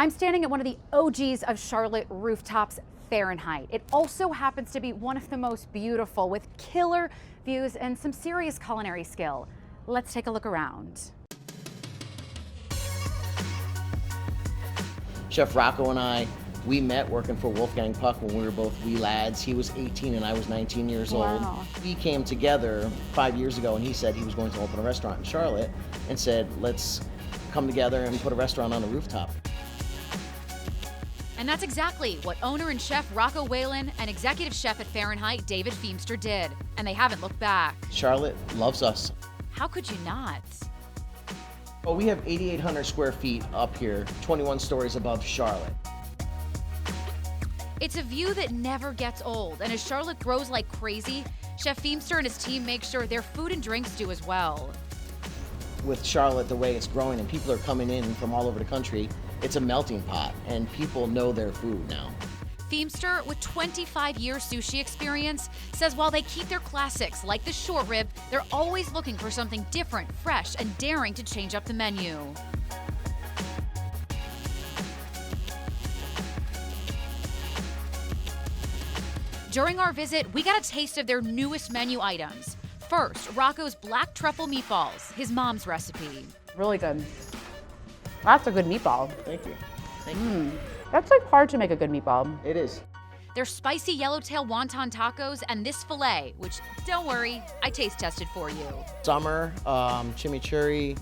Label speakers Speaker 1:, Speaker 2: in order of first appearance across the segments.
Speaker 1: I'm standing at one of the OGs of Charlotte rooftops, Fahrenheit. It also happens to be one of the most beautiful, with killer views and some serious culinary skill. Let's take a look around.
Speaker 2: Chef Rocco and I, we met working for Wolfgang Puck when we were both wee lads. He was 18 and I was 19 years old.
Speaker 1: Wow.
Speaker 2: We came together 5 years ago and he said he was going to open a restaurant in Charlotte and said, let's come together and put a restaurant on the rooftop.
Speaker 3: And that's exactly what owner and chef Rocco Whalen and executive chef at Fahrenheit, David Feimster, did. And they haven't looked back.
Speaker 2: Charlotte loves us.
Speaker 3: How could you not?
Speaker 2: Well, we have 8,800 square feet up here, 21 stories above Charlotte.
Speaker 3: It's a view that never gets old, and as Charlotte grows like crazy, Chef Feimster and his team make sure their food and drinks do as well.
Speaker 2: With Charlotte, the way it's growing and people are coming in from all over the country, it's a melting pot and people know their food now.
Speaker 3: Feimster, with 25 years sushi experience, says while they keep their classics like the short rib, they're always looking for something different, fresh, and daring to change up the menu. During our visit, we got a taste of their newest menu items. First, Rocco's black truffle meatballs, his mom's recipe.
Speaker 1: Really good. That's a good meatball.
Speaker 2: Thank you. Thank you.
Speaker 1: That's like hard to make a good meatball.
Speaker 2: It is.
Speaker 3: Their spicy yellowtail wonton tacos and this filet, which, don't worry, I taste tested for you.
Speaker 2: Summer, chimichurri,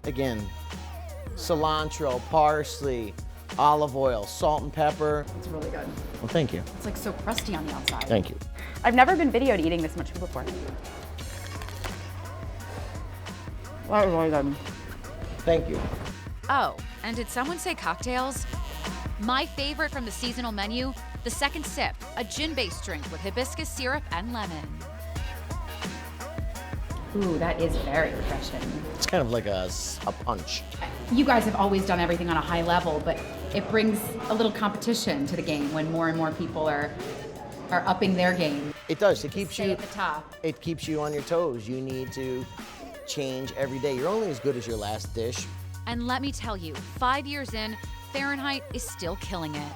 Speaker 2: again, cilantro, parsley, olive oil, salt and pepper.
Speaker 1: It's really good.
Speaker 2: Well, thank you.
Speaker 1: It's like so crusty on the outside.
Speaker 2: Thank you.
Speaker 1: I've never been videoed eating this much food before. That was really good.
Speaker 2: Thank you.
Speaker 3: Oh, and did someone say cocktails? My favorite from the seasonal menu, the second sip, a gin-based drink with hibiscus syrup and lemon.
Speaker 1: Ooh, that is very refreshing.
Speaker 2: It's kind of like a punch.
Speaker 1: You guys have always done everything on a high level, but it brings a little competition to the game when more and more people are upping their game.
Speaker 2: It does. It keeps
Speaker 1: Stay
Speaker 2: you
Speaker 1: at the top.
Speaker 2: It keeps you on your toes. You need to change every day. You're only as good as your last dish.
Speaker 3: And let me tell you, 5 years in, Fahrenheit is still killing it.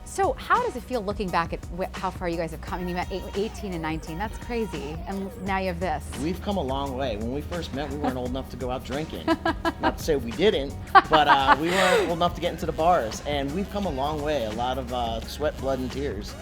Speaker 1: So how does it feel looking back at how far you guys have come? I mean, you met 18 and 19, that's crazy. And now you have this.
Speaker 2: We've come a long way. When we first met, we weren't old enough to go out drinking. Not to say we didn't, but we weren't old enough to get into the bars. And we've come a long way. A lot of sweat, blood, and tears.